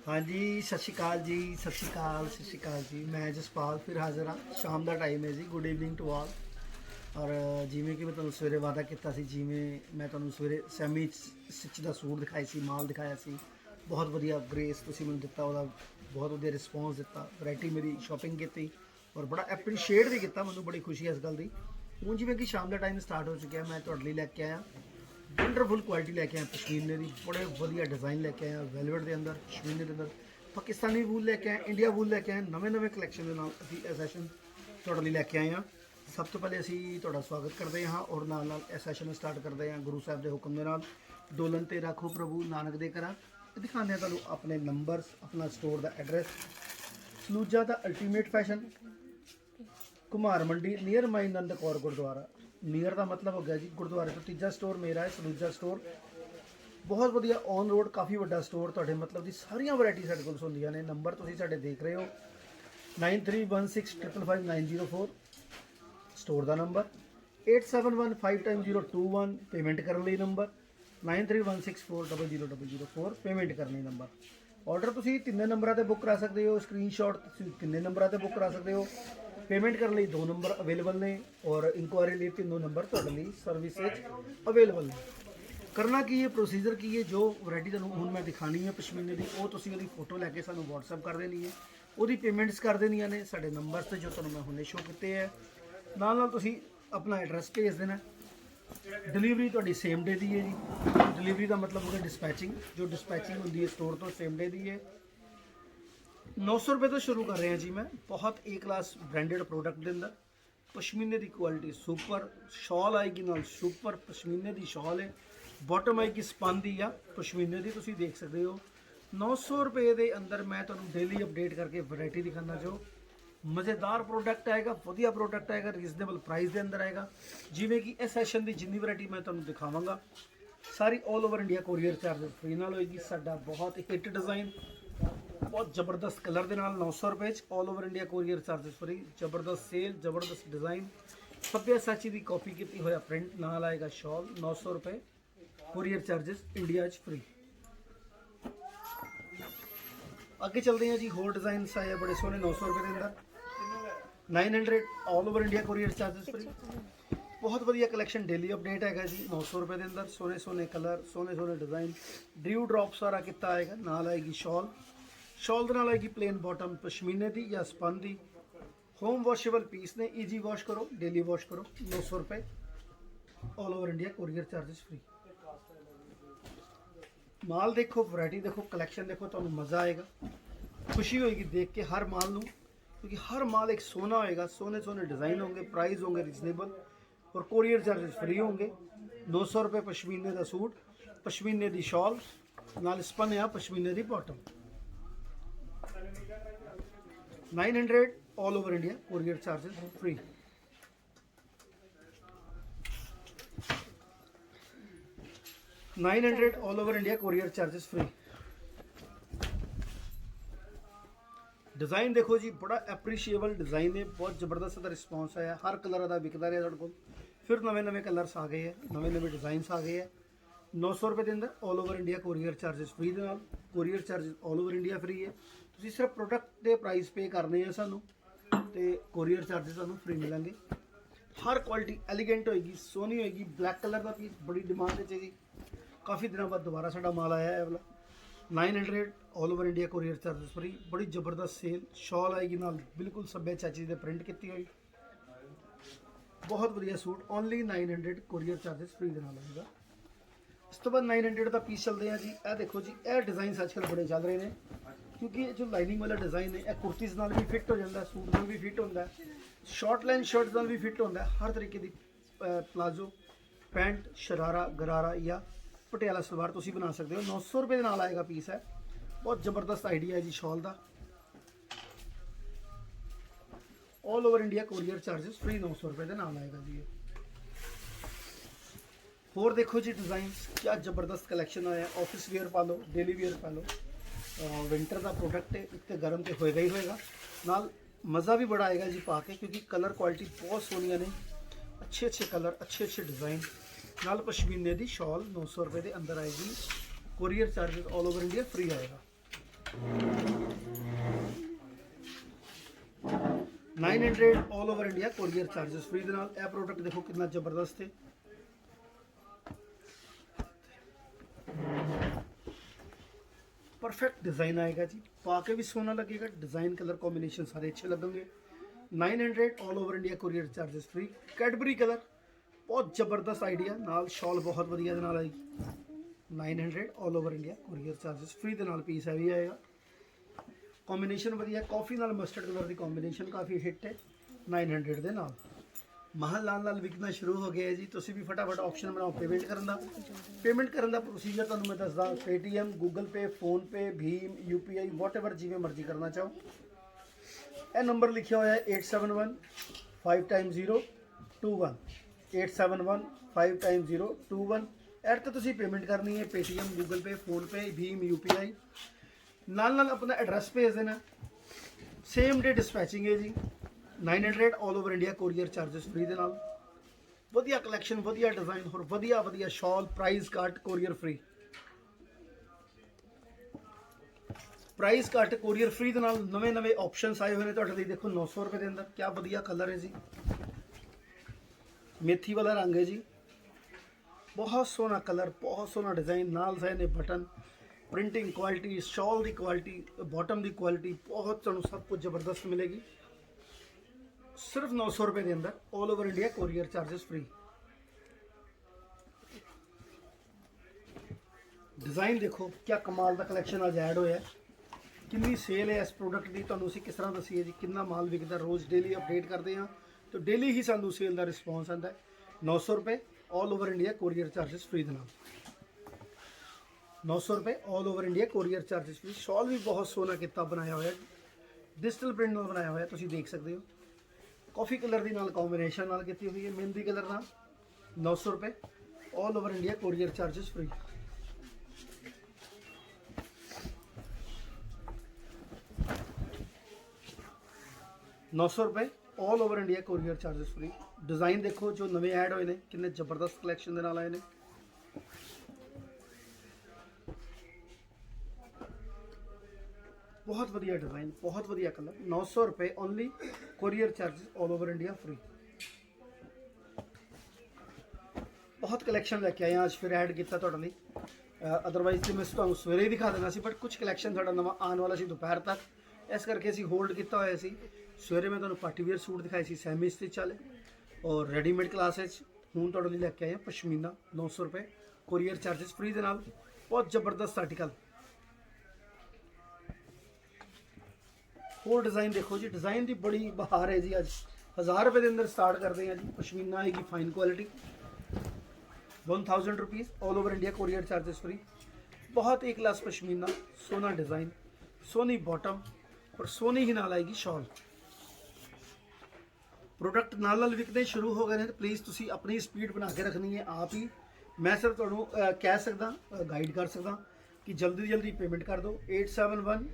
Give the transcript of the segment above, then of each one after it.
हाँ जी, सत श्री अकाल जी, सत श्री अकाल, सत श्री अकाल जी। मैं जसपाल फिर हाज़र हाँ। शाम का टाइम है जी। Good evening to all. और जिमें कि मैं तुहानू सवेरे वादा किया सी, जिमें मैं तुहानू सवेरे सैमी स्टिच का सूट दिखाई सी, माल दिखाया सी। बहुत वधिया ग्रेस तुसीं मैनूं दिता, ਉਹਦਾ बहुत वधिया रिस्पॉन्स दिता, वैरायटी मेरी शॉपिंग की और बड़ा एप्रीशिएट भी किया। मैनूं बड़ी खुशी है इस गल की। ਹੁਣ ਜਿਵੇਂ कि शाम का टाइम स्टार्ट हो चुका है, मैं ਤੁਹਾਡੇ ਲਈ लैके आया वंडरफुल क्वालिटी लैके आया पशमीने की। बड़े वधिया डिज़ाइन लैके आया वेलवेट के अंदर, पशमीने के अंदर। पाकिस्तानी वूल लैके आए, इंडिया वूल लैके आए, नवे नवे कलैक्शन के नाल असीं इह सैशन तुहाडे लई लैके आए हैं। सब तो पहले असीं तुहाडा स्वागत करते हाँ और नाल नाल इह सैशन स्टार्ट करते हैं गुरु साहब के हुक्म के नाल। डोलन ते रखो प्रभु नानक दे घरां। दिखाने तुहानूं अपने नंबरस, अपना स्टोर का address. Saluja the ultimate fashion, Ghumar Mandi near Mai Nand Kaur Gurdwara. Near का मतलब हो गया जी गुरुद्वारे तो तीजा स्टोर मेरा है, सलूजा स्टोर। बहुत वधिया ऑन रोड, काफ़ी बड़ा स्टोर। तुहाडे मतलब की सारिया वैरायटी साडे कोल हुंदियां ने। नंबर तुसीं साडे देख रहे हो 9316555904 स्टोर का नंबर, 8715 पेमेंट करने लई नंबर, 9316400004 पेमेंट करने नंबर। ऑर्डर तुसीं तिन्ने नंबरां ते बुक करा सकते हो। स्क्रीनशॉट तुसीं तिन्ने नंबरां ते बुक करा सकते हो। पेमेंट करने लिए 2 नंबर अवेलेबल ने और इंक्वायरी लिए 3 नंबर तुहाडे लई सर्विस अवेलेबल ने। करना की है, प्रोसीजर की है, जो वैरायटी तुहानूं हुण मैं दिखानी है पशमीने की, वो तुसीं उहदी फोटो लैके सानूं WhatsApp कर देनी है। उहदी पेमेंट्स कर देनियां ने साडे नंबर ते जो तुहानूं मैं हुणे शो कीते है। नाल नाल तुसीं अपना एड्रैस भेज देना। डिलीवरी तुहाडी सेम डे दी है जी। डिलीवरी का मतलब होगा डिस्पैचिंग, जो डिस्पैचिंग होंदी है स्टोर तो सेम डे दी है। 900 रुपये तो शुरू कर रहे हैं जी। मैं बहुत ए क्लास ब्रांडेड प्रोडक्ट के अंदर पशमीने की क्वालिटी सुपर। शॉल आएगी नाल सुपर पशमीने की शॉल है। बॉटम आएगी स्पन की या पशमीने की, तुसीं देख सकते हो। 900 रुपये के अंदर मैं तुहानूं डेली अपडेट करके वैरायटी दिखाना। जो मज़ेदार प्रोडक्ट आएगा, वधिया प्रोडक्ट आएगा, रीजनेबल प्राइस के अंदर आएगा। जिमें कि इस सैशन की जिन्नी वैरायटी मैं तुहानूं दिखावांगा सारी all over India courier charge free नाल होएगी। साडा बहुत हिट डिज़ाइन, बहुत जबरदस्त कलर के नाल 900 रुपये all over India courier charges free. जबरदस्त सेल, जबरदस्त डिज़ाइन, सभ्यासाची की कॉपी की होया प्रिंट नाल आएगा शॉल। 900 रुपये कोरियर चार्जिस इंडिया फ्री। अगे चलते हैं जी। होर डिज़ाइन आए बड़े सोहने 900 रुपये के अंदर। 900 all over India courier charges free. बहुत वधिया कलैक्शन डेली अपडेट है जी। 900 रुपये के अंदर सोहने सोहने कलर, सोहने सोहने डिज़ाइन, ड्यू ड्रॉप सारा किता आएगा। नाल आएगी शॉल, शॉल के नाल आएगी प्लेन बॉटम पशमीने की या स्पन की। होम वॉशेबल पीस ने, ईजी वॉश करो, डेली वॉश करो। 900 रुपये all over India courier charges free. माल देखो, वैरायटी देखो, कलैक्शन देखो, तो मज़ा आएगा, खुशी होएगी देख के हर माल नूं, क्योंकि हर माल एक सोना होएगा। सोने सोने डिज़ाइन होंगे, प्राइस होंगे रीजनेबल और कोरियर चार्जेस फ्री होंगे। 900 रुपये पशमीने का सूट, पशमीने की शॉल नाल स्पन या पशमीने की bottom. 900 all over India courier charges free. 900 all over India courier charges free. Design देखो जी, बड़ा एप्रीशिएबल डिज़ाइन है, बहुत जबरदस्त रिस्पॉन्स आया। हर कलर का विकदा रहा साढ़े को। फिर नवे नवे कलर्स आ गए हैं, नवे नवे डिज़ाइनस आ गए हैं। 900 रुपये के अंदर all over India courier charges free के नाल। Courier charges all over India free है। तुसीं सिर्फ प्रोडक्ट के प्राइस पे करने हैं सानू, तो कोरियर चार्जेस सानू फ्री मिलेंगे। हर क्वालिटी एलीगेंट होएगी, सोहनी होएगी। ब्लैक कलर का पीस बड़ी डिमांड है जी, काफ़ी दिनों बाद दोबारा साडा माल आया है वाला। 900 all over India courier charges free. बड़ी जबरदस्त सेल। शॉल आएगी नाल बिल्कुल सभ्य चाची दे प्रिंट की हुई। बहुत वधिया suit, only 900 courier charges free के नाल आएगा। इस तो बाद 900 का पीस चलते हैं जी। यह देखो जी, यह डिज़ाइन अजकल बड़े चल रहे हैं, क्योंकि जो लाइनिंग वाला डिज़ाइन है यह कुर्तीज़ नाल भी फिट हो जाता है, सूट नाल भी फिट होता है, शॉर्ट लाइन शर्ट्स नाल भी फिट होता है। हर तरीके की प्लाजो, पैंट, शरारा, गरारा या पटियाला सलवार तुसीं बना सकते हो। 900 रुपये के नाल आएगा पीस है। बहुत जबरदस्त आइडिया है जी शॉल का। All over India courier charges free 900 रुपये के नाल आएगा जी। होर देखो जी डिज़ाइन, क्या जबरदस्त कलैक्शन आया। ऑफिस वेयर पा लो, डेली वेयर पा लो। विंटर का प्रोडक्ट है, इतने गर्म तो होएगा ही होएगा, नाल मज़ा भी बड़ा आएगा जी पा के, क्योंकि कलर क्वालिटी बहुत सोहनिया ने। अच्छे अच्छे कलर, अच्छे अच्छे डिज़ाइन नाल पशमीने की शॉल 900 रुपये के अंदर आएगी। Courier charges all over India free आएगा। 900 all over India courier charges free ਦੇ ਨਾਲ। ਇਹ ਪ੍ਰੋਡਕਟ ਦੇਖੋ ਕਿੰਨਾ ਜ਼ਬਰਦਸਤ ਹੈ। परफेक्ट डिज़ाइन आएगा जी, पाके भी सोना लगेगा, डिज़ाइन कलर कॉम्बिनेशन सारे अच्छे लगेंगे। 900 all over India courier charges free. Cadbury colour बहुत ज़बरदस्त आइडिया, नाल शॉल बहुत वधिया दे नाल आएगी। 900 all over India courier charges free दे नाल पीस है भी आएगा। कॉम्बिनेशन वधिया, कॉफ़ी नाल मस्टर्ड कलर की कॉम्बिनेशन काफ़ी हिट है 900 दे नाल। महल नाल विकना शुरू हो गया है जी। तुसी भी फटाफट ऑप्शन बनाओ पेमेंट करने का। पेमेंट करने का प्रोसीजर तुहानूं मैं दसदा, पेटीएम, गूगल पे, फोन पे, भीम, यूपीआई, वॉटएवर जिवें मर्जी करना चाहो। यह नंबर लिखा हुआ है 871 5 टाइम 021 871 5 टाइम 021। ऐड तो तुसी पेमेंट करनी है पेटीएम, गूगल पे, फोन पे, भीम, यूपीआई। नाल अपना एड्रैस भेज देना। सेम डे डिस्पैचिंग है जी। 900 all over India courier charges free दे नाल। वधिया कलैक्शन, वधिया डिज़ाइन और वधिया वधिया shawl, price cut, courier free. Price cut courier free दे नाल नवे नवे ऑप्शनस आए हुए हैं तुहाडे लई। देखो 900 रुपए के अंदर क्या वधिया कलर है जी। मेथी वाला रंग है जी, बहुत सोहना कलर, बहुत सोहना डिज़ाइन, नाल साए ने बटन, प्रिंटिंग क्वालिटी, शॉल की क्वालिटी, बॉटम की क्वालिटी, बहुत तुहानूं सब कुछ जबरदस्त मिलेगी। सिर्फ 900 रुपए के अंदर all over India courier charges free. Design देखो क्या कमाल का कलैक्शन आज ऐड होया है। कितनी सेल है इस प्रोडक्ट की, तुहानूं असीं किस तरह दसीए जी। कितना माल विकदा, रोज़ डेली अपडेट करते हैं तो डेली ही सानूं सेल का रिस्पॉन्स आंदा है। 900 रुपए all over India courier charges free दे नाल। 900 रुपए all over India courier charges free. Shawl भी बहुत सोहना किता बनाया हुआ है, डिजिटल प्रिंट नाल बनाया हुआ है, तुसीं देख सकते हो। कॉफ़ी कलर की नाल कॉम्बिनेशन नाल की हुई है, मेहंदी कलर नाल। 900 रुपए all over India courier charges free. ₹900 all over India courier charges free. Design देखो जो नवे ऐड होए ने, कितने जबरदस्त कलैक्शन दे नाल आए ने। बहुत वधिया डिज़ाइन, बहुत वधिया कलर। 900 रुपए only, courier charges all over India free. बहुत कलैक्शन लैके आए आज, फिर ऐड किया तुहाडे लई। अदरवाइज तो मैं तुहानूं सवेरे ही दिखा देना सी, बट कुछ कलैक्शन साडा नवा आने वाला सी दोपहर तक, इस करके असीं होल्ड किया होया सी। सवेरे मैं तुहानूं पार्टी वेयर सूट दिखाए सी सैमी स्टिच वाले, और रेडीमेड क्लास हुण तुहाडे लई लैके आए पशमीना। 900 रुपए कोरियर चार्जेस फ्री दे नाल। बहुत जबरदस्त आर्टिकल। और डिज़ाइन देखो जी, डिज़ाइन की बड़ी बहार है जी। अज 1000 रुपए के अंदर स्टार्ट करते हैं जी। पशमीना आएगी fine quality, 1000 rupees all over India courier charges free. बहुत एक क्लास पशमीना, सोना डिज़ाइन, सोनी बॉटम और सोनी ही नाल आएगी शॉल। प्रोडक्ट नाल विकने शुरू हो गए हैं, प्लीज़ तुसी अपनी स्पीड बना के रखनी है आप ही। मैं सिर्फ तुहानूं कह सकदा, गाइड कर सकदा कि जल्दी जल्दी पेमेंट कर दो। 871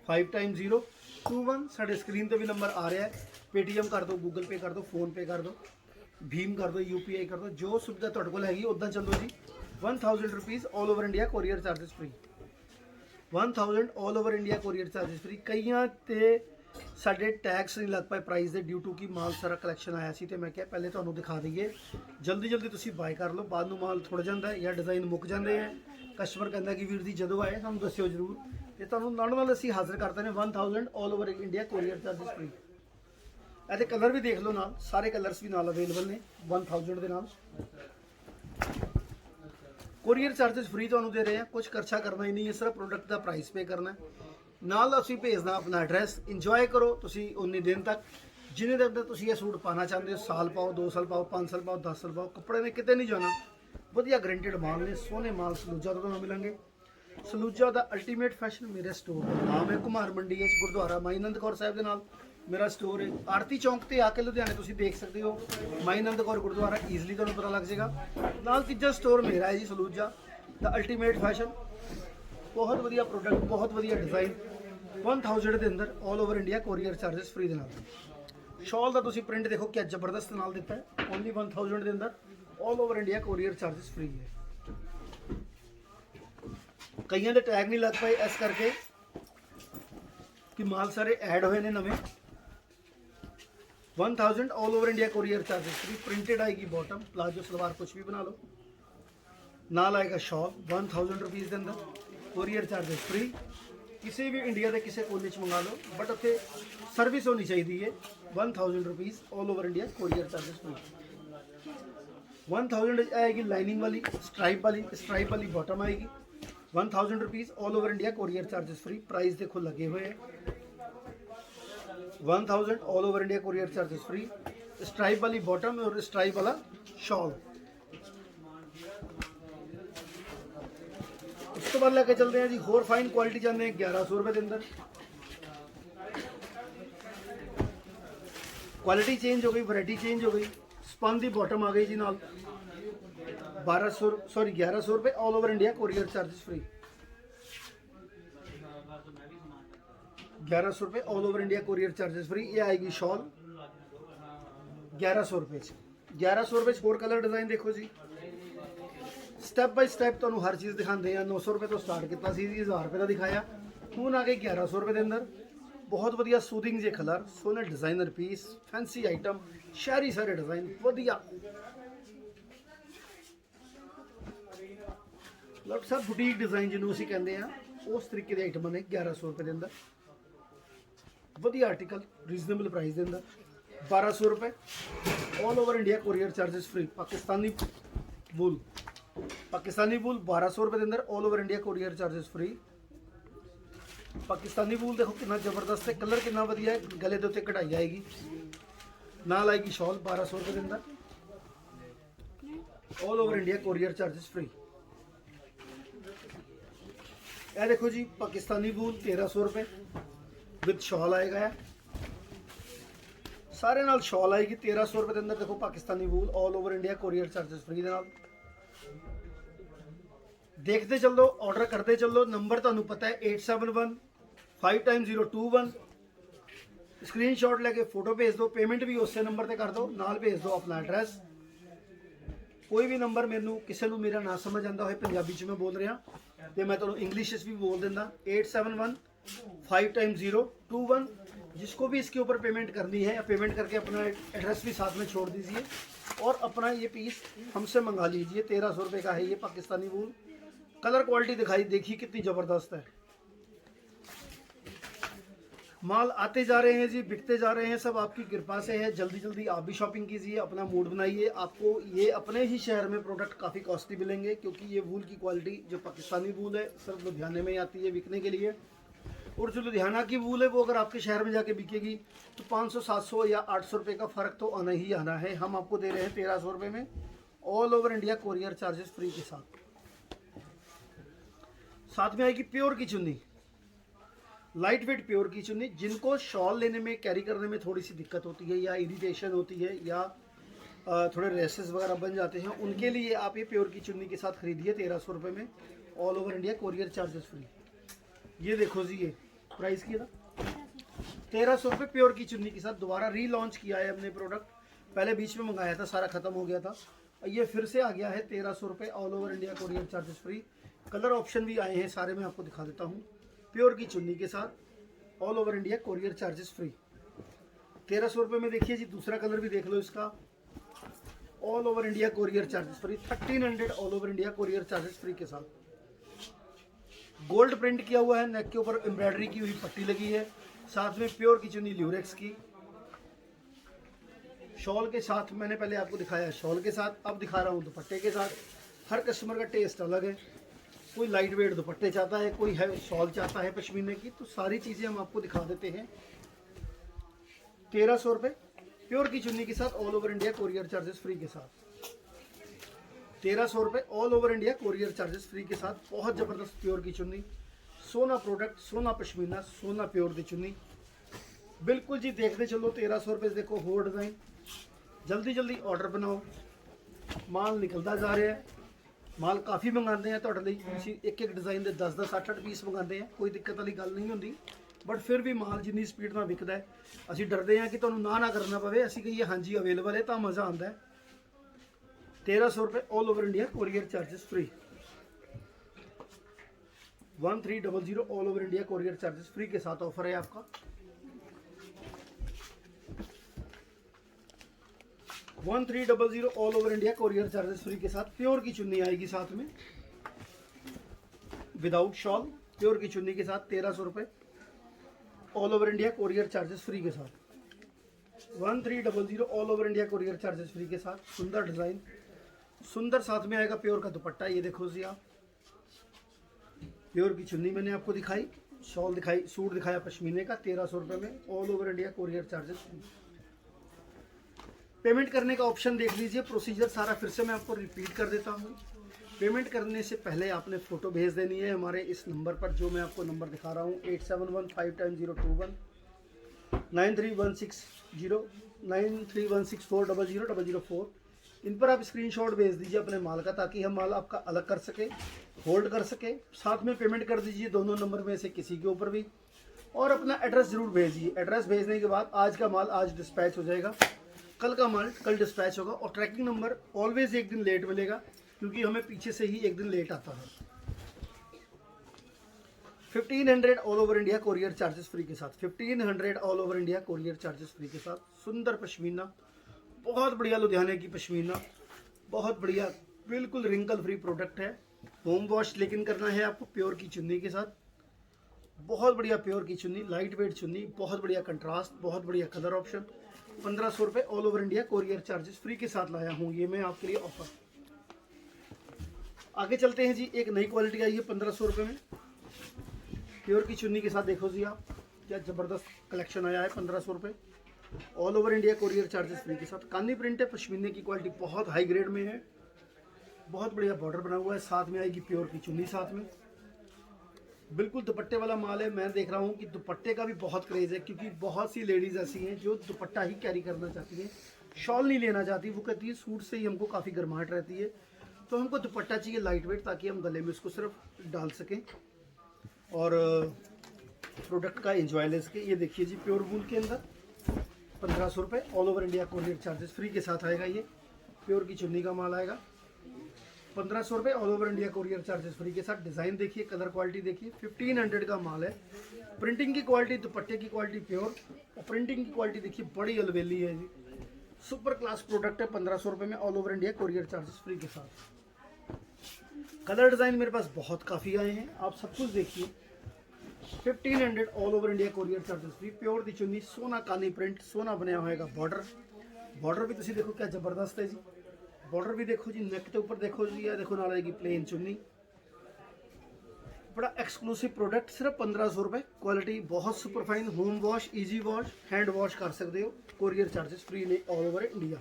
5 टाइम 021 साढ़े स्क्रीन पर भी नंबर आ रहा है। पेटीएम कर दो, गूगल पे कर दो, फोन पे कर दो, भीम कर दो, यूपीआई कर दो, जो सुविधा तुहाडे कोल हैगी उदां चलो जी। 1000 rupees all over India courier charges free. 1000 all over India courier charges free. कईयां ते साडे टैक्स नहीं लग पाए प्राइस दे, ड्यू टू कि माल सारा कलैक्शन आया सी, तो मैं क्या पहले तुहानूं दिखा दईए। जल्दी जल्दी तुसीं बाय कर लो, बाद नूं माल थोड़ा जांदा है या डिज़ाइन मुक जांदे हैं। कस्टमर कहता कि वीर जी जदों आए सानूं दस्सिओ जरूर, तो तुहानूं नाल असीं हाज़र करते हैं। 1000 all over India courier charges free. ਇਹਦੇ कलर भी देख लो नाल, सारे कलर्स भी नाल अवेलेबल ने 1000 के नाल। कोरियर चार्जेस फ्री तुहानूं दे रहे हैं, कुछ खर्चा करना ही नहीं है, सिर्फ प्रोडक्ट का प्राइस पे करना है। नाल असीं भेजना अपना एड्रैस। इंजॉय करो तुसीं उन्नी दिन तक, जिन्ने दिन तक तुसीं ये सूट पाना चाहते हो। साल पाओ, 2 साल पाओ, 5 साल पाओ, 10 साल पाओ, कपड़े ने किते नहीं जाना। वधिया गारंटेड माल ने, सोहने माल सलूजा तो तुहानूं मिलेंगे। सलूजा दा अल्टीमेट फैशन मेरे स्टोर का नाम है। कुमार मंडी है, गुरुद्वारा माई आनंद कौर साहब के नाल मेरा स्टोर है। आरती चौंक ते आके लुधियाने तुसीं देख सकते हो, माई आनंद कौर गुरुद्वारा ईजिली तुहानूं पता लग जाएगा। नाल तीजा स्टोर मेरा है जी, सलूजा द अल्टीमेट फैशन। बहुत वधिया प्रोडक्ट, बहुत वधिया डिज़ाइन, 1000 के अंदर all over India courier charges free दे नाल। शॉल का तुसीं प्रिंट देखो क्या जबरदस्त नाल दिता है। ओनली 1000 के अंदर all over India courier charges free है। कईयां दे टैग नहीं लग पाए, इस करके कि माल सारे ऐड हुए ने नवे 1000 all over India courier charges free. Printed आएगी बॉटम, प्लाजो सलवार कुछ भी बना लो। नाल आएगा शॉल 1000 रुपीज़ के अंदर, कोरियर चार्जेस फ्री। किसी भी इंडिया के किसी कोने च मंगा लो, बट उत्थे सर्विस होनी चाहिए है। 1000 rupees all over India courier charges free. 1000 आएगी लाइनिंग वाली स्ट्राइप वाली बॉटम आएगी। 1000 rupees all over India courier charges free. Price देखो लगे हुए हैं 1000 all over India courier charges free. Stripe वाली बॉटम और स्ट्राइप वाला शॉल। उसके बाद लेके चलते हैं जी होर फाइन क्वालिटी चाहते हैं 1100 रुपये के अंदर। क्वालिटी चेंज हो गई, वैरायटी चेंज हो गई। स्पन की बॉटम आ गई जी नाल 1100 रुपये all over India courier charges free. 1100 रुपये all over India courier charges free. ये आएगी शॉल 1100 रुपये। 1100 रुपये होर कलर डिजाइन देखो जी, स्टैप बाय स्टैप तो हर चीज़ दिखाते हैं। 900 रुपये तो स्टार्ट किया 1000 रुपये का दिखाया, हूँ आ गए 1100 रुपये के अंदर। बहुत वधिया सूदिंग जे कलर, सोने डिजाइनर पीस, फैंसी आइटम, शहरी सारे डिजाइन वधिया। मतलब सब बुटीक डिजाइन जिन्होंने असीं कहते हैं उस तरीके के आइटम ने 1100 रुपये के अंदर। वधिया आर्टिकल रीजनेबल प्राइस के अंदर। 1200 रुपये all over India courier charges free. Pakistani wool 1200 रुपये के अंदर all over India courier charges free. Pakistani wool देखो कितना जबरदस्त है, कलर कितना वधिया है। गले के उत्ते कढ़ाई आएगी, नाल आएगी शॉल 1200 रुपये के अंदर all over India courier charges free. यह देखो जी पाकिस्तानी वूल 1300 रुपये विद शॉल आएगा है, सारे नाल शॉल आएगी 1300 रुपये के अंदर। देखो Pakistani wool all over India courier charges free दे नाल। देखते चलो, ऑर्डर करते चलो। नंबर तुहानू पता है 8715 स्क्रीनशॉट लेके फोटो भेज दो। पेमेंट भी उस नंबर पर कर दो, नाल भेज दो अपना एड्रैस। कोई भी नंबर मैनू किसी को मेरा ना समझ आता हो पंजाबी च मैं बोल रहा तो मैं तुम्हें इंग्लिश भी बोल देना 8715 जिसको भी इसके ऊपर पेमेंट करनी है, पेमेंट करके अपना एड्रेस भी साथ में छोड़ दीजिए और अपना ये पीस हमसे मंगा लीजिए। 1300 रुपये का है ये पाकिस्तानी वूल। कलर क्वालिटी दिखाई देखिए कितनी ज़बरदस्त है। माल आते जा रहे हैं जी, बिकते जा रहे हैं, सब आपकी कृपा से है। जल्दी जल्दी आप भी शॉपिंग कीजिए, अपना मूड बनाइए। आपको ये अपने ही शहर में प्रोडक्ट काफ़ी कॉस्टली मिलेंगे क्योंकि ये वूल की क्वालिटी जो पाकिस्तानी वूल है सिर्फ लुधियाने में आती है बिकने के लिए। और जो लुधियाना की वूल है वो अगर आपके शहर में जाके बिकेगी तो 500, 700 या 800 रुपये का फ़र्क तो आना ही आना है। हम आपको दे रहे हैं 1300 रुपये में all over India courier charges free के साथ। साथ में आएगी प्योर की चुन्नी, लाइट वेट प्योर की चुन्नी। जिनको शॉल लेने में, कैरी करने में थोड़ी सी दिक्कत होती है या इरिटेशन होती है या थोड़े रेसेस वगैरह बन जाते हैं, उनके लिए आप ये प्योर की चुन्नी के साथ खरीदिए 1300 रुपये में all over India courier charges free. ये देखो जी, ये प्राइस किया था 1300 रुपये प्योर की चुन्नी के साथ। दोबारा रीलॉन्च किया है हमने प्रोडक्ट, पहले बीच में मंगाया था, सारा ख़त्म हो गया था, ये फिर से आ गया है 1300 रुपये all over India courier charges free. Colour option भी आए हैं सारे, मैं आपको दिखा देता हूँ। प्योर की चुन्नी के साथ all over India courier charges free 1300 रुपये में। देखिए जी दूसरा कलर भी देख लो इसका, all over India courier charges free 1300 all over India courier charges free के साथ। गोल्ड प्रिंट किया हुआ है, नेक के ऊपर एम्ब्रॉयडरी की हुई पट्टी लगी है, साथ में प्योर की चुन्नी ल्यूरेक्स की। शॉल के साथ मैंने पहले आपको दिखाया शॉल के साथ, अब दिखा रहा हूँ दुपट्टे के साथ। हर कस्टमर का टेस्ट अलग है, कोई लाइट वेट दुपट्टे चाहता है, कोई है शॉल चाहता है पश्मीने की, तो सारी चीज़ें हम आपको दिखा देते हैं। 1300 रुपये प्योर की चुन्नी के साथ all over India courier charges free के साथ। 1300 रुपये all over India courier charges free के साथ। बहुत ज़बरदस्त प्योर की चुन्नी, सोना प्रोडक्ट, सोना पश्मीना, सोना प्योर की चुन्नी बिल्कुल जी। देखते चलो 1300 रुपये। देखो होर डिज़ाइन, जल्दी जल्दी ऑर्डर बनाओ, माल निकलता जा रहा है। माल काफ़ी मंगाते हैं ਤੁਹਾਡੇ ਲਈ, ਅਸੀਂ एक एक डिज़ाइन के 10-10, 8-8 पीस मंगाते हैं, कोई दिक्कत वाली गल नहीं होंगी। बट फिर भी माल जिन्नी स्पीड में विकदा है, ਅਸੀਂ डरते हैं कि ਤੁਹਾਨੂੰ ना करना पवे, ਅਸੀਂ कहिए हाँ जी अवेलेबल है तो मज़ा आता है। 1300 रुपये all over India courier charges free. 1300 all over India courier charges free के साथ ऑफर है आपका। 1300 all over India courier charges free के साथ। प्योर की चुन्नी आएगी साथ में, विदाउट शॉल, प्योर की चुन्नी के साथ 1300 रुपये all over India courier charges free के साथ। 1300 all over India courier charges free के साथ। सुंदर डिजाइन, सुंदर साथ में आएगा प्योर का दुपट्टा। ये देखो जी आप, प्योर की चुन्नी मैंने आपको दिखाई, शॉल दिखाई, सूट दिखाया पश्मीने का 1300 रुपये में all over India courier charges free. Payment करने का ऑप्शन देख लीजिए। प्रोसीजर सारा फिर से मैं आपको रिपीट कर देता हूँ। पेमेंट करने से पहले आपने फ़ोटो भेज देनी है हमारे इस नंबर पर, जो मैं आपको नंबर दिखा रहा हूँ 87151021 9316409316400004। इन पर आप स्क्रीनशॉट भेज दीजिए अपने माल का, ताकि हम माल आपका अलग कर सके, होल्ड कर सके। साथ में पेमेंट कर दीजिए दोनों नंबर में से किसी के ऊपर भी, और अपना एड्रेस ज़रूर भेजिए। एड्रेस भेजने के बाद आज का माल आज डिस्पैच हो जाएगा, कल का माल कल डिस्पैच होगा। और ट्रैकिंग नंबर ऑलवेज एक दिन लेट मिलेगा, क्योंकि हमें पीछे से ही एक दिन लेट आता है। 1500 all over India courier charges free के साथ। 1500 all over India courier charges free के साथ। सुंदर पश्मीना, बहुत बढ़िया लुधियाने की पश्मीना, बहुत बढ़िया, बिल्कुल रिंकल फ्री प्रोडक्ट है। होम वॉश लेकिन करना है आपको प्योर की चुन्नी के साथ। बहुत बढ़िया प्योर की चुन्नी, लाइट वेट चुन्नी, बहुत बढ़िया कंट्रास्ट, बहुत बढ़िया कलर ऑप्शन। 1500 रुपये all over India courier charges free के साथ लाया हूँ ये मैं आपके लिए ऑफर। आगे चलते हैं जी। एक नई क्वालिटी आई है 1500 रुपये में, प्योर की चुन्नी के साथ। देखो जी आप, क्या ज़बरदस्त कलेक्शन आया है 1500 रुपये all over India courier charges free के साथ। कानी प्रिंट है, पश्मीने की क्वालिटी बहुत हाई ग्रेड में है, बहुत बढ़िया बॉर्डर बना हुआ है। साथ में आएगी प्योर की चुन्नी साथ में, बिल्कुल दुपट्टे वाला माल है। मैं देख रहा हूँ कि दुपट्टे का भी बहुत क्रेज़ है, क्योंकि बहुत सी लेडीज़ ऐसी हैं जो दुपट्टा ही कैरी करना चाहती हैं, शॉल नहीं लेना चाहती। वो कहती है सूट से ही हमको काफ़ी गर्माहट रहती है, तो हमको दुपट्टा चाहिए लाइट वेट, ताकि हम गले में उसको सिर्फ डाल सकें और प्रोडक्ट का एंजॉय ले सकें। ये देखिए जी, प्योर वूल के अंदर 1500 रुपये all over India courier charges free के साथ आएगा। ये प्योर की चुन्नी का माल आएगा 1500 रुपये all over India courier charges free के साथ। डिज़ाइन देखिए, कलर क्वालिटी देखिए, 1500 का माल है। प्रिंटिंग की क्वालिटी, दुपट्टे की क्वालिटी प्योर, और प्रिंटिंग की क्वालिटी देखिए बड़ी अलवेली है जी। सुपर क्लास प्रोडक्ट है 1500 रुपये में all over India courier charges free के साथ। कलर डिज़ाइन मेरे पास बहुत काफ़ी आए हैं, आप सब कुछ देखिए। 1500 all over India courier charges free. Pure दी चुन्नी, सोना कानी प्रिंट, सोना बनया होएगा बॉर्डर। बॉर्डर भी तुम देखो क्या ज़बरदस्त है जी, बॉर्डर भी देखो जी, नेक के ऊपर देखो जी, ये देखो नाल आएगी प्लेन चुन्नी। बड़ा एक्सक्लूसिव प्रोडक्ट, सिर्फ 1500 रुपये। क्वालिटी बहुत super fine, home wash, easy wash, hand wash कर सकते हो। कोरियर चार्जेस फ्री ने ऑल ओवर इंडिया।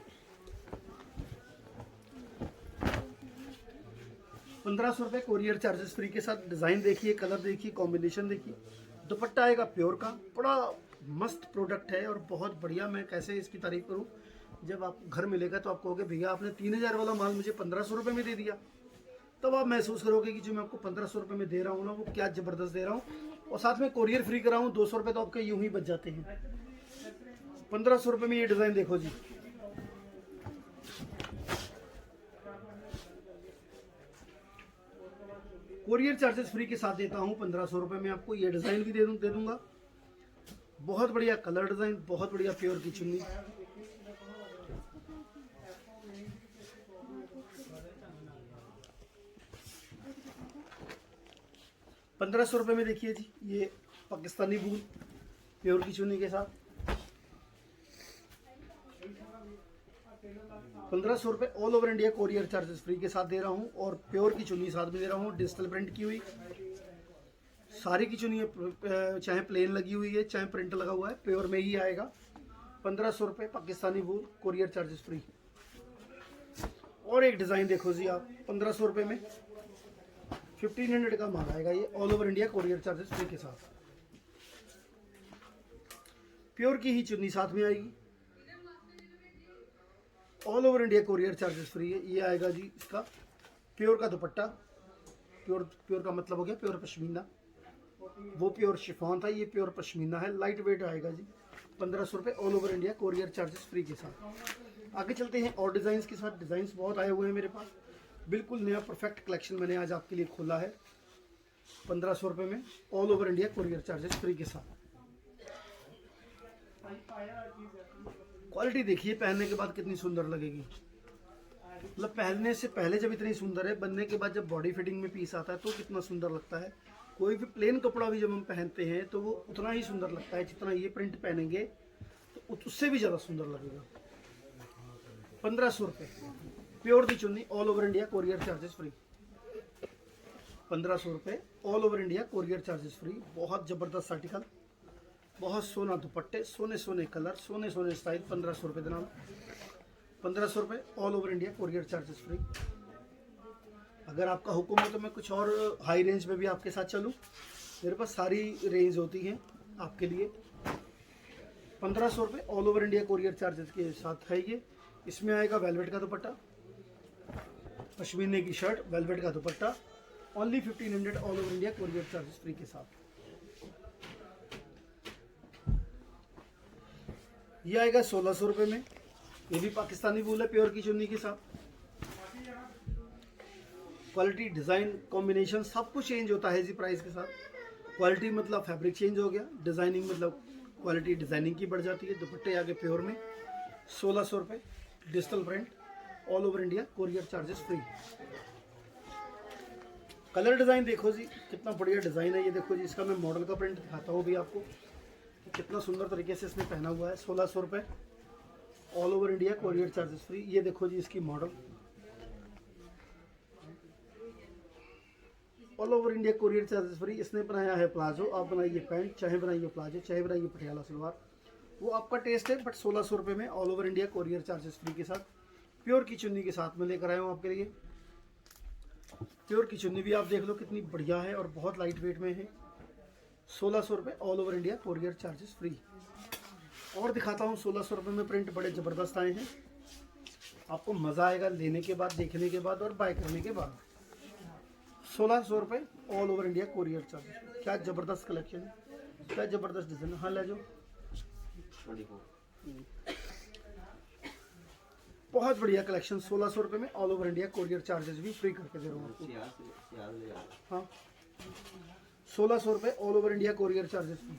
1500 रुपये कोरियर चार्जेस फ्री के साथ। डिज़ाइन देखिए, कलर देखिए, कॉम्बिनेशन देखिए। दुपट्टा आएगा प्योर का, बड़ा मस्त प्रोडक्ट है और बहुत बढ़िया। मैं कैसे इसकी तारीफ करूं, जब आप घर मिलेगा तो आप कहोगे भैया आपने 3000 वाला माल मुझे 1500 रुपये में दे दिया, तब आप महसूस करोगे कि जो मैं आपको 1500 रुपये में दे रहा हूँ ना, वो क्या ज़बरदस्त दे रहा हूँ। और साथ में कोरियर फ्री कर रहा हूँ। 200 रुपये तो आपके यूं ही बच जाते हैं। 1500 रुपये में ये डिज़ाइन देखो जी, कोरियर चार्जेस फ्री के साथ देता हूँ 1500 रुपये में आपको। ये डिज़ाइन भी दे दूँगा। बहुत बढ़िया कलर डिज़ाइन, बहुत बढ़िया प्योर की चुन्नी। ₹1500 में देखिए जी, ये पाकिस्तानी वूल प्योर की चुन्नी के साथ। 1500 रुपये all over India courier charges free के साथ दे रहा हूँ, और प्योर की चुन्नी साथ में दे रहा हूँ, डिजिटल प्रिंट की हुई। सारी की चुन्नी चाहे प्लेन लगी हुई है चाहे प्रिंट लगा हुआ है, प्योर में ही आएगा। 1500 रुपये पाकिस्तानी वूल, कोरियर चार्जेस फ्री। और एक डिज़ाइन देखो जी आप, 1500 रुपये में 1500 का माल आएगा। ये all over India courier charges free के साथ। प्योर की ही चुन्नी साथ में आएगी, all over India courier charges free है। ये आएगा जी इसका प्योर का दुपट्टा, प्योर का मतलब हो गया प्योर पश्मीना। वो प्योर शिफॉन था, ये प्योर पश्मीना है, लाइट वेट आएगा जी। 1500 रुपये all over India courier charges free के साथ। आगे चलते हैं और डिज़ाइंस के साथ। डिज़ाइंस बहुत आए हुए हैं मेरे पास, बिल्कुल नया परफेक्ट कलेक्शन मैंने आज आपके लिए खोला है। 1500 रुपये में, all over India courier charges free के साथ। क्वालिटी देखिए पहनने के बाद कितनी सुंदर लगेगी, मतलब पहनने से पहले जब इतनी सुंदर है, बनने के बाद जब बॉडी फिटिंग में पीस आता है तो कितना सुंदर लगता है। कोई भी प्लेन कपड़ा भी जब हम पहनते हैं तो वो उतना ही सुंदर लगता है जितना ये प्रिंट पहनेंगे तो उससे भी ज़्यादा सुंदर लगेगा। 1500 रुपये, प्योर दी चुन्नी, all over India courier charges free. 1500 रुपये, all over India courier charges free. बहुत ज़बरदस्त आर्टिकल, बहुत सोना दुपट्टे, सोने सोने कलर, सोने सोने स्टाइल। 1500 रुपये देना, 1500 रुपये, all over India courier charges free. अगर आपका हुक्म हो तो मैं कुछ और हाई रेंज में भी आपके साथ चलूँ, मेरे पास सारी रेंज होती हैं आपके लिए। 1500 रुपये, all over India courier charges के साथ है ये। इसमें आएगा वेलवेट का दुपट्टा, पश्मीने की शर्ट, वेलवेट का दुपट्टा, only 1500, all over India courier charges free के साथ। ये आएगा 1600 रुपये में, ये भी पाकिस्तानी वूल है, प्योर की चुन्नी के साथ। क्वालिटी, डिज़ाइन, कॉम्बिनेशन सब कुछ चेंज होता है इसी प्राइस के साथ। क्वालिटी मतलब फैब्रिक चेंज हो गया, डिज़ाइनिंग मतलब क्वालिटी डिज़ाइनिंग की बढ़ जाती है। दुपट्टे आगे प्योर में, 1600 रुपये, digital print, all over India courier charges free. Colour design देखो जी, कितना बढ़िया डिज़ाइन है। ये देखो जी, इसका मैं मॉडल का प्रिंट दिखाता हूँ भी आपको, कितना सुंदर तरीके से इसने पहना हुआ है। 1600 रुपये, all over India courier charges free. ये देखो जी इसकी model, all over India courier charges free. इसने बनाया है प्लाजो, आप बनाइए पैंट, चाहे बनाइए प्लाजो, चाहे बनाइए पटियाला सलवार, वो आपका टेस्ट है। बट 1600 रुपये में, all over India courier charges free के साथ। प्योर की चुन्नी के साथ में लेकर आया हूँ आपके लिए। प्योर की चुन्नी भी आप देख लो कितनी बढ़िया है और बहुत लाइट वेट में है। 1600 रुपये, all over India courier charges free. और दिखाता हूँ 1600 रुपये में प्रिंट बड़े ज़बरदस्त आए हैं, आपको मज़ा आएगा लेने के बाद, देखने के बाद और बाय करने के बाद। 1600 रुपये, all over India courier charges. क्या ज़बरदस्त कलेक्शन है, क्या ज़बरदस्त डिज़ाइन है। हाँ ले जाओ, बहुत बढ़िया कलेक्शन। 1600 रुपये में, all over India courier charges भी फ्री करके दे रहा हूँ आपको। हाँ, 1600 रुपये, all over India courier charges free.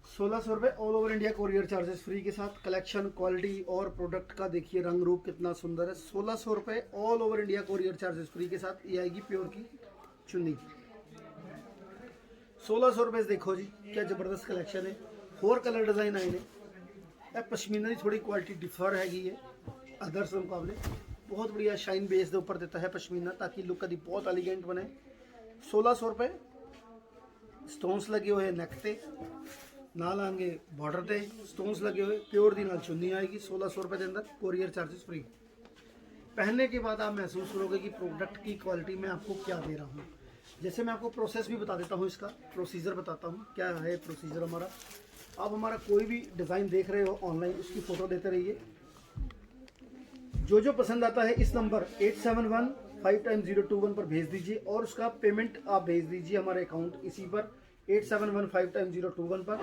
1600 रुपये, all over India courier charges free के साथ। कलेक्शन, क्वालिटी और प्रोडक्ट का देखिए रंग रूप कितना सुंदर है। 1600 रुपये, all over India courier charges free के साथ। ये आएगी प्योर की चुन्नी। 1600 रुपये देखो जी, क्या ज़बरदस्त कलेक्शन है। और कलर डिज़ाइन आए ने, पश्मीना की थोड़ी क्वालिटी डिफर हैगी है अदर्स मुकाबले। बहुत बढ़िया शाइन बेस के ऊपर देता है पश्मीना, ताकि लुक कभी बहुत एलिगेंट बने। 1600 रुपये, स्टोन्स लगे हुए नेक ते, नाल आएंगे बॉर्डर पे स्टोन्स लगे हुए, प्योर दी नाल चुन्नी आएगी। 1600 रुपये के अंदर, कोरियर चार्जेस फ्री। पहनने के बाद आप महसूस करोगे कि प्रोडक्ट की क्वालिटी मैं आपको क्या दे रहा हूँ। जैसे मैं आपको प्रोसेस भी बता देता हूँ, इसका प्रोसीजर बताता हूँ क्या है प्रोसीजर हमारा। आप हमारा कोई भी डिज़ाइन देख रहे हो ऑनलाइन, उसकी फ़ोटो देते रहिए। जो जो पसंद आता है इस नंबर 8715 पर भेज दीजिए और उसका पेमेंट आप भेज दीजिए हमारे अकाउंट इसी पर 8715 पर,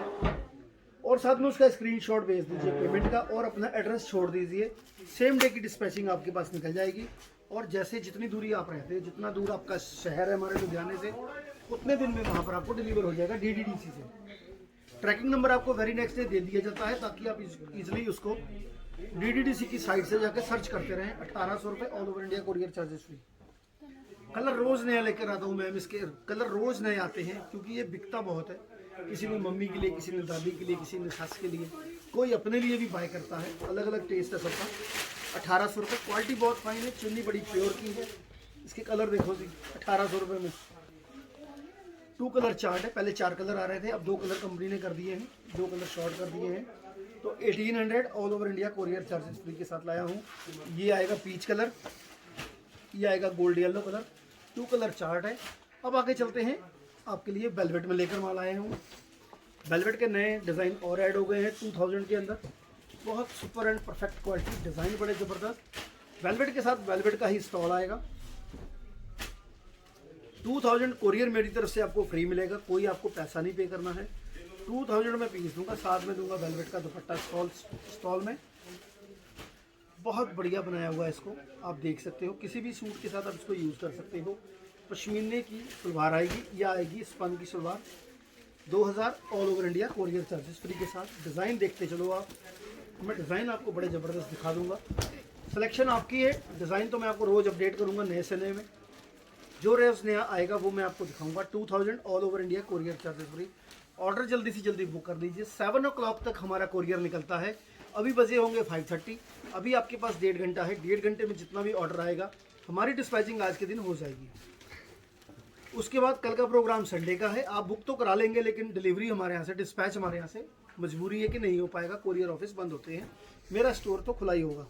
और साथ में उसका स्क्रीनशॉट भेज दीजिए पेमेंट का और अपना एड्रेस छोड़ दीजिए। सेम डे की डिस्पैचिंग आपके पास निकल जाएगी। और जैसे जितनी दूरी आप रहते हैं, जितना दूर आपका शहर है हमारे लुधियाने से, उतने दिन में वहाँ पर आपको डिलीवर हो जाएगा DDDC से। ट्रैकिंग नंबर आपको वेरी नेक्स्ट डे दे दिया जाता है ताकि आप इजीली उसको DDDC की साइट से जाकर सर्च करते रहें। 1800 रुपये, all over India courier charges free. Colour रोज़ नया लेकर आता हूँ मैम, इसके कलर रोज़ नए आते हैं क्योंकि ये बिकता बहुत है। किसी ने मम्मी के लिए, किसी ने दादी के लिए, किसी ने सास के लिए, कोई अपने लिए भी बाय करता है। अलग अलग टेस्ट है सबका। 1800 रुपये, क्वालिटी बहुत फाइन है, चुन्नी बड़ी प्योर की है। इसके कलर देखो जी, 1800 रुपये में 2 कलर चार्ट है। पहले 4 कलर आ रहे थे, अब 2 कलर कंपनी ने कर दिए हैं, 2 कलर शॉर्ट कर दिए हैं। तो 1800, all over India courier charges free के साथ लाया हूँ। ये आएगा पीच कलर, ये आएगा gold yellow colour. 2 colour chart है। अब आगे चलते हैं, आपके लिए वेलवेट में लेकर माल आए हूँ। वेलवेट के नए डिज़ाइन और ऐड हो गए हैं 2000 के अंदर। बहुत super and perfect quality, design बड़े ज़बरदस्त। वेलवेट के साथ वेलवेट का ही स्टॉल आएगा। 2000 कोरियर मेरी तरफ से आपको फ्री मिलेगा, कोई आपको पैसा नहीं पे करना है। 2000 में पीस दूंगा, साथ में दूंगा वेलवेट का दुपट्टा स्टॉल में। बहुत बढ़िया बनाया हुआ है इसको, आप देख सकते हो। किसी भी सूट के साथ आप इसको यूज़ कर सकते हो। पश्मीने की सलवार आएगी, या आएगी स्पन की salwar. 2000 all over India, courier charges free के साथ। डिज़ाइन देखते चलो आप, मैं डिज़ाइन आपको बड़े ज़बरदस्त दिखा दूंगा। सिलेक्शन आपकी है, डिज़ाइन तो मैं आपको रोज़ अपडेट करूंगा नए से नए में। जो रोज़ नया आएगा वो मैं आपको दिखाऊंगा। 2000 all over India, courier charges free. Order जल्दी से जल्दी बुक कर लीजिए। 7 o'clock तक हमारा कोरियर निकलता है। अभी बजे होंगे 5:30। अभी आपके पास 1.5 घंटा है। 1.5 घंटे में जितना भी ऑर्डर आएगा हमारी डिस्पैचिंग आज के दिन हो जाएगी। उसके बाद कल का प्रोग्राम संडे का है। आप बुक तो करा लेंगे, लेकिन डिलीवरी हमारे यहाँ से, डिस्पैच हमारे यहाँ से मजबूरी है कि नहीं हो पाएगा, कोरियर ऑफिस बंद होते हैं। मेरा स्टोर तो खुला ही होगा।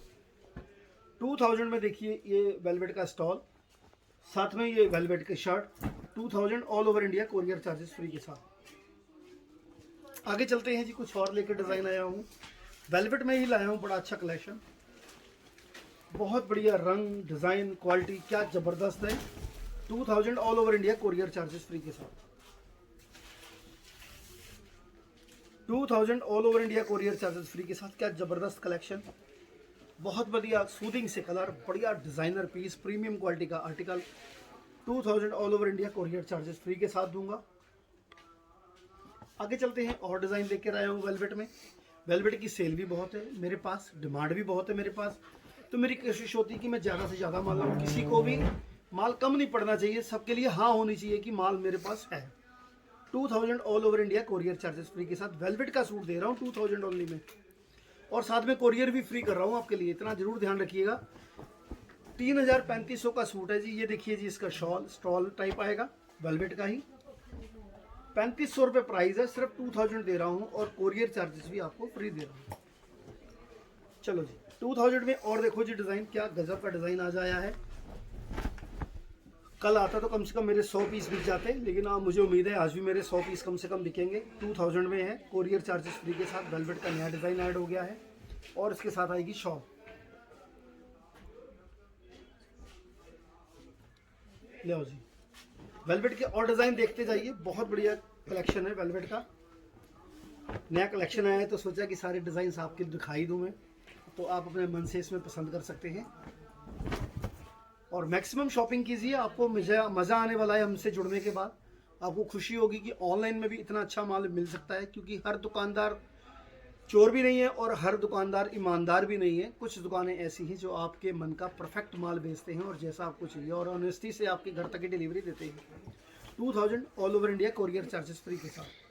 2000 में देखिए ये वेलवेट का स्टॉल, साथ में ये वेलवेट की shirt. 2000 all over India, courier charges free के साथ। आगे चलते हैं जी, कुछ और लेकर डिज़ाइन आया हूँ। वेलवेट में ही लाया हूँ, बड़ा अच्छा कलेक्शन, बहुत बढ़िया रंग, डिज़ाइन, क्वालिटी क्या ज़बरदस्त है। 2000 all over India, courier charges free के साथ। 2000 all over India, courier charges free के साथ। क्या ज़बरदस्त कलेक्शन, बहुत बढ़िया सूदिंग से कलर, बढ़िया डिज़ाइनर पीस, प्रीमियम क्वालिटी का article. 2000 all over India, courier charges free के साथ दूंगा। आगे चलते हैं, और डिज़ाइन लेकर आया हूँ वेलवेट में। वेलवेट की सेल भी बहुत है मेरे पास, डिमांड भी बहुत है मेरे पास, तो मेरी कोशिश होती है कि मैं ज़्यादा से ज़्यादा माल लाऊँ। किसी को भी माल कम नहीं पड़ना चाहिए, सबके लिए हाँ होनी चाहिए कि माल मेरे पास है। 2000 all over India, courier charges free के साथ। वेलवेट का सूट दे रहा हूँ 2000 ओनली में, और साथ में कोरियर भी फ्री कर रहा हूँ आपके लिए, इतना जरूर ध्यान रखिएगा। 3350 का सूट है जी। ये देखिए जी, इसका शॉल स्टॉल टाइप आएगा, वेलवेट का ही। 3500 रुपये प्राइस है, सिर्फ 2000 दे रहा हूँ, और कोरियर चार्जेस भी आपको फ्री दे रहा हूँ। चलो जी, 2000 में और देखो जी डिज़ाइन, क्या गजब का डिज़ाइन आज आया है। कल आता तो कम से कम मेरे 100 पीस बिक जाते, लेकिन मुझे उम्मीद है आज भी मेरे 100 पीस कम से कम बिकेंगे। 2000 में है, कोरियर चार्जेस फ्री के साथ। वेलवेट का नया डिज़ाइन ऐड हो गया है, और इसके साथ आएगी शॉल। ले आओ जी, वेलवेट के और डिज़ाइन देखते जाइए, बहुत बढ़िया कलेक्शन है वेलवेट का। नया कलेक्शन आया है तो सोचा कि सारे डिज़ाइन आपके दिखाई दूँ मैं, तो आप अपने मन से इसमें पसंद कर सकते हैं। और मैक्सिमम शॉपिंग कीजिए, आपको मज़ा आने वाला है हमसे जुड़ने के बाद। आपको खुशी होगी कि ऑनलाइन में भी इतना अच्छा माल मिल सकता है, क्योंकि हर दुकानदार चोर भी नहीं है और हर दुकानदार ईमानदार भी नहीं है। कुछ दुकानें ऐसी हैं जो आपके मन का परफेक्ट माल बेचते हैं और जैसा आपको चाहिए, और ऑनेस्टी से आपके घर तक की डिलीवरी देते हैं। 2000 all over India, courier charges free के साथ।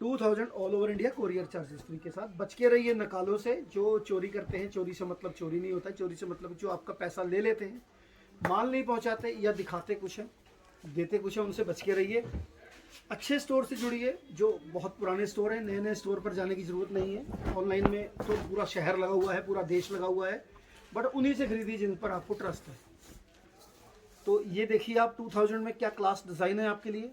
2000 all over India, courier charges free के साथ। बच के रहिए नकालों से, जो चोरी करते हैं। चोरी से मतलब चोरी नहीं होता, चोरी से मतलब जो आपका पैसा ले लेते हैं, माल नहीं पहुंचाते या दिखाते कुछ है देते कुछ है, उनसे बच के रहिए। अच्छे स्टोर से जुड़िए, जो बहुत पुराने स्टोर हैं। नए नए स्टोर पर जाने की ज़रूरत नहीं है। ऑनलाइन में तो पूरा शहर लगा हुआ है, पूरा देश लगा हुआ है, बट उन्हीं से खरीदिए जिन पर आपको ट्रस्ट है। तो ये देखिए आप 2000 में क्या क्लास डिज़ाइन है आपके लिए,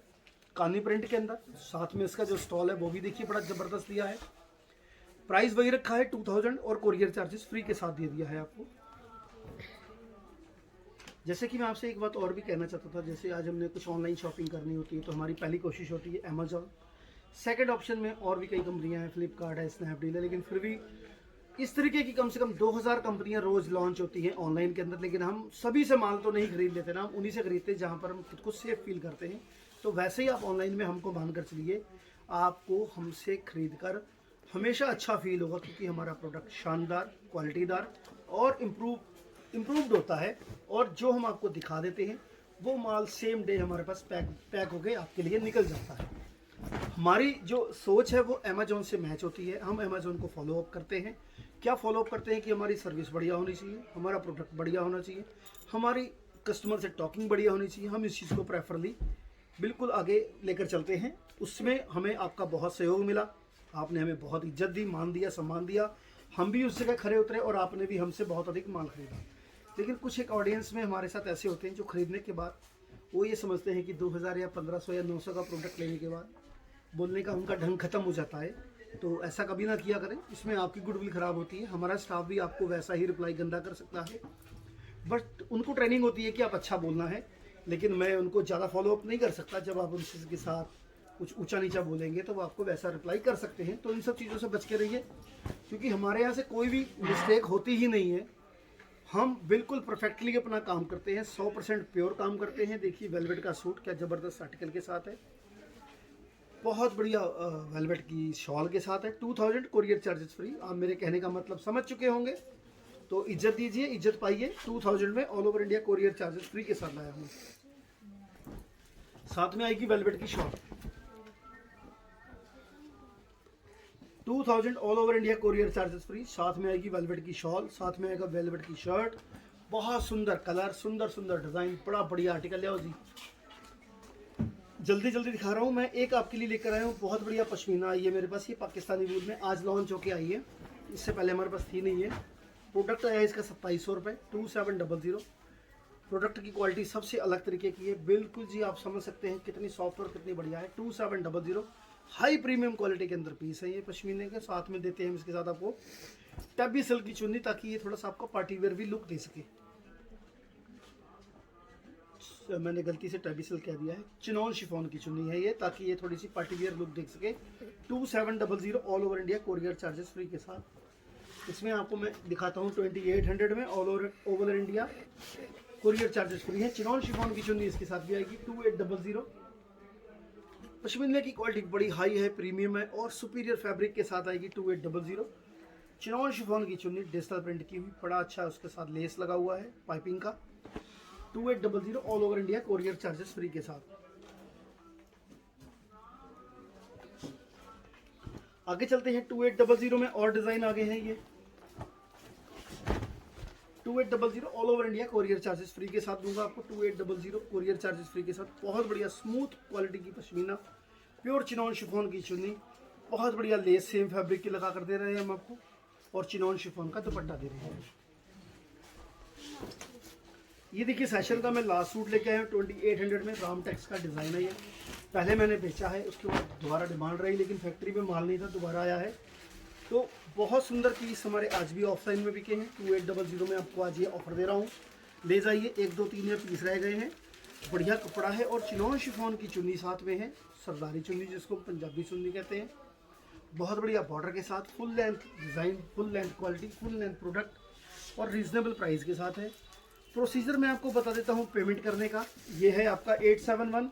कानी प्रिंट के अंदर। साथ में इसका जो स्टॉल है वो भी देखिए, बड़ा ज़बरदस्त दिया है। प्राइस वही रखा है 2000, और कोरियर चार्जेस फ्री के साथ दे दिया है आपको। जैसे कि मैं आपसे एक बात और भी कहना चाहता था, जैसे आज हमने कुछ ऑनलाइन शॉपिंग करनी होती है तो हमारी पहली कोशिश होती है अमेजॉन। सेकंड ऑप्शन में और भी कई कंपनियां हैं, फ्लिपकार्ट है, स्नैपडील है, लेकिन फिर भी इस तरीके की कम से कम 2000 कंपनियां रोज़ लॉन्च होती हैं ऑनलाइन के अंदर। लेकिन हम सभी से माल तो नहीं खरीद लेते ना, हम उन्हीं से खरीदते हैं जहाँ पर हम खुद को सेफ फील करते हैं। तो वैसे ही आप ऑनलाइन में हमको मान कर चलिए, आपको हमसे खरीद कर हमेशा अच्छा फील होगा, क्योंकि हमारा प्रोडक्ट शानदार, क्वालिटीदार और इम्प्रूव्ड होता है। और जो हम आपको दिखा देते हैं वो माल सेम डे हमारे पास पैक होके आपके लिए निकल जाता है। हमारी जो सोच है वो अमेजोन से मैच होती है। हम अमेजोन को फॉलोअप करते हैं। क्या फॉलोअप करते हैं कि हमारी सर्विस बढ़िया होनी चाहिए, हमारा प्रोडक्ट बढ़िया होना चाहिए, हमारी कस्टमर से टॉकिंग बढ़िया होनी चाहिए। हम इस चीज़ को प्रेफरली बिल्कुल आगे लेकर चलते हैं। उसमें हमें आपका बहुत सहयोग मिला, आपने हमें बहुत इज्जत दी, मान दिया, सम्मान दिया। हम भी उस जगह खड़े उतरे और आपने भी हमसे बहुत अधिक माल खरीदा। लेकिन कुछ एक ऑडियंस में हमारे साथ ऐसे होते हैं जो खरीदने के बाद वो ये समझते हैं कि 2000 या 1500 या 900 का प्रोडक्ट लेने के बाद बोलने का उनका ढंग खत्म हो जाता है। तो ऐसा कभी ना किया करें, इसमें आपकी गुडविल ख़राब होती है। हमारा स्टाफ भी आपको वैसा ही रिप्लाई गंदा कर सकता है, बट उनको ट्रेनिंग होती है कि आप अच्छा बोलना है। लेकिन मैं उनको ज़्यादा फॉलोअप नहीं कर सकता जब आप उनके साथ कुछ ऊंचा नीचा बोलेंगे तो वो आपको वैसा रिप्लाई कर सकते हैं। तो इन सब चीज़ों से बच के रहिए, क्योंकि हमारे यहाँ से कोई भी मिस्टेक होती ही नहीं है। हम बिल्कुल परफेक्टली अपना काम करते हैं, 100% प्योर काम करते हैं। देखिए वेलवेट का सूट क्या ज़बरदस्त आर्टिकल के साथ है, बहुत बढ़िया वेलवेट की शॉल के साथ है। 2000 कोरियर चार्जेस फ्री। आप मेरे कहने का मतलब समझ चुके होंगे, तो इज्जत दीजिए, इज्जत पाइए। 2000 में all over India courier charges free के साथ लाया हूँ। साथ में आएगी वेलवेट की shawl, 2000 all over India courier charges free. साथ में आएगी वेलवेट की शॉल, साथ में आएगा वेलवेट की शर्ट। बहुत सुंदर कलर, सुंदर सुंदर डिज़ाइन, बड़ा बढ़िया आर्टिकल है जी। जल्दी जल्दी दिखा रहा हूँ मैं। एक आपके लिए लेकर आया हूँ, बहुत बढ़िया पश्मीना आई है मेरे पास। ये पाकिस्तानी वूल में आज लॉन्च होके आई है, इससे पहले हमारे पास थी नहीं है। प्रोडक्ट आया इसका 2700 रुपये, 2700। प्रोडक्ट की क्वालिटी सबसे अलग तरीके की है, बिल्कुल जी आप समझ सकते हैं कितनी सॉफ्ट और कितनी बढ़िया है। 2700 हाई प्रीमियम क्वालिटी के अंदर पीस है ये पश्मीने के। साथ में देते हैं इसके साथ आपको टैबी सिल्क की चुन्नी, ताकि ये थोड़ा सा आपको पार्टी वेयर भी लुक दे सके। मैंने गलती से टैबी सिल्क कह दिया है, चिनॉन शिफॉन की चुन्नी है ये, ताकि ये थोड़ी सी पार्टी वेयर लुक देख सके। 2700 all over India courier charges free के साथ। इसमें आपको मैं दिखाता हूँ 2800 में all over India courier charges free है। चिनॉन शिफॉन की चुन्नी इसके साथ भी आएगी 2800। पश्मीने की क्वालिटी बड़ी हाई है, प्रीमियम है और सुपीरियर फैब्रिक के साथ आएगी 2800। चिनॉन शिफॉन की चुन्नी डिजिटल प्रिंट की हुई, बड़ा अच्छा उसके साथ लेस लगा हुआ है पाइपिंग का। 2800 all over India courier charges free के साथ। आगे चलते हैं 2800 में और डिजाइन आगे हैं ये। 2800 all over India courier charges free के साथ दूंगा आपको। 2800 कोरियर चार्जेस फ्री के साथ। बहुत बढ़िया स्मूथ क्वालिटी की पश्मीना, प्योर चिनॉन शिफॉन की चुन्नी, बहुत बढ़िया लेस सेम फैब्रिक की लगा कर दे रहे हैं हम आपको, और चिनॉन शिफॉन का दुपट्टा दे रहे हैं। ये देखिए सेशन का मैं लास्ट सूट लेके आया हूँ 2800 में। राम टेक्स का डिज़ाइन है ये, पहले मैंने बेचा है, उसके बाद दोबारा डिमांड रही, लेकिन फैक्ट्री में माल नहीं था, दोबारा आया है। तो बहुत सुंदर पीस हमारे आज भी ऑफलाइन में बिके हैं। 2800 में आपको आज ये ऑफर दे रहा हूँ, ले जाइए। 1 2 3 पीस रह गए हैं। बढ़िया कपड़ा है और चिनॉन शिफॉन की चुन्नी साथ में है, सरदारी चुन्नी जिसको पंजाबी चुन्नी कहते हैं। बहुत बढ़िया बॉर्डर के साथ, full length design, full length quality, full length product और रीजनेबल प्राइस के साथ है। प्रोसीजर मैं आपको बता देता हूँ पेमेंट करने का। ये है आपका 871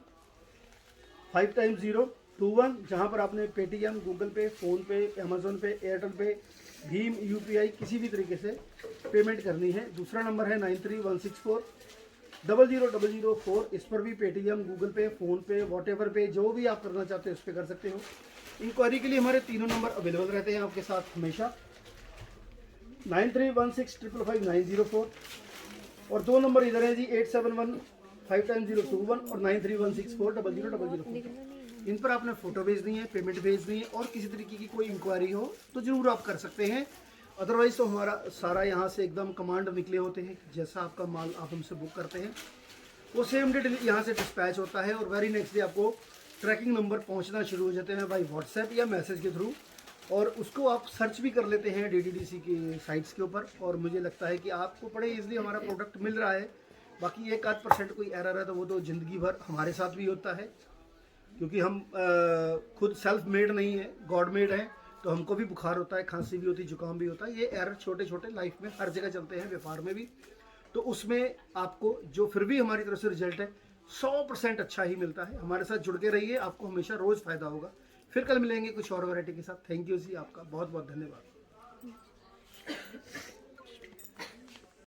5 टाइम्स 021, जहाँ पर आपने पेटीएम, गूगल पे, फ़ोन पे, अमेजोन पे, एयरटेल पे, भीम, यूपीआई किसी भी तरीके से पेमेंट करनी है। दूसरा नंबर है 9316400004। इस पर भी पेटीएम, गूगल पे, फ़ोन पे, वॉटेवर पे जो भी आप करना चाहते हो उस पर कर सकते हो। इंक्वायरी के लिए हमारे तीनों नंबर अवेलेबल रहते हैं आपके साथ हमेशा, 9316555904 और 2 नंबर इधर है जी 871 5 टाइम्स 021 और 9316400004। इन पर आपने फ़ोटो भेजनी है, पेमेंट भेजनी है, और किसी तरीके की कोई इंक्वायरी हो तो ज़रूर आप कर सकते हैं। अदरवाइज़ तो हमारा सारा यहाँ से एकदम कमांड निकले होते हैं, जैसा आपका माल आप हमसे बुक करते हैं वो सेम डे यहाँ से डिस्पैच होता है, और वेरी नेक्स्ट डे आपको ट्रैकिंग नंबर पहुँचना शुरू हो जाते हैं बाई व्हाट्सएप या मैसेज के थ्रू, और उसको आप सर्च भी कर लेते हैं DDDC की साइट्स के ऊपर, और मुझे लगता है कि आपको बड़े ईजिली हमारा प्रोडक्ट मिल रहा है। बाकी 1-8% कोई एरर है तो वो तो ज़िंदगी भर हमारे साथ भी होता है, क्योंकि हम खुद सेल्फ मेड नहीं है, गॉड मेड है, तो हमको भी बुखार होता है, खांसी भी होती है, जुकाम भी होता है। ये एरर छोटे छोटे लाइफ में हर जगह चलते हैं, व्यापार में भी। तो उसमें आपको जो फिर भी हमारी तरफ से रिजल्ट है 100% अच्छा ही मिलता है। हमारे साथ जुड़ के रहिए, आपको हमेशा रोज़ फ़ायदा होगा। फिर कल मिलेंगे कुछ और वैरायटी के साथ। थैंक यू जी, आपका बहुत बहुत धन्यवाद।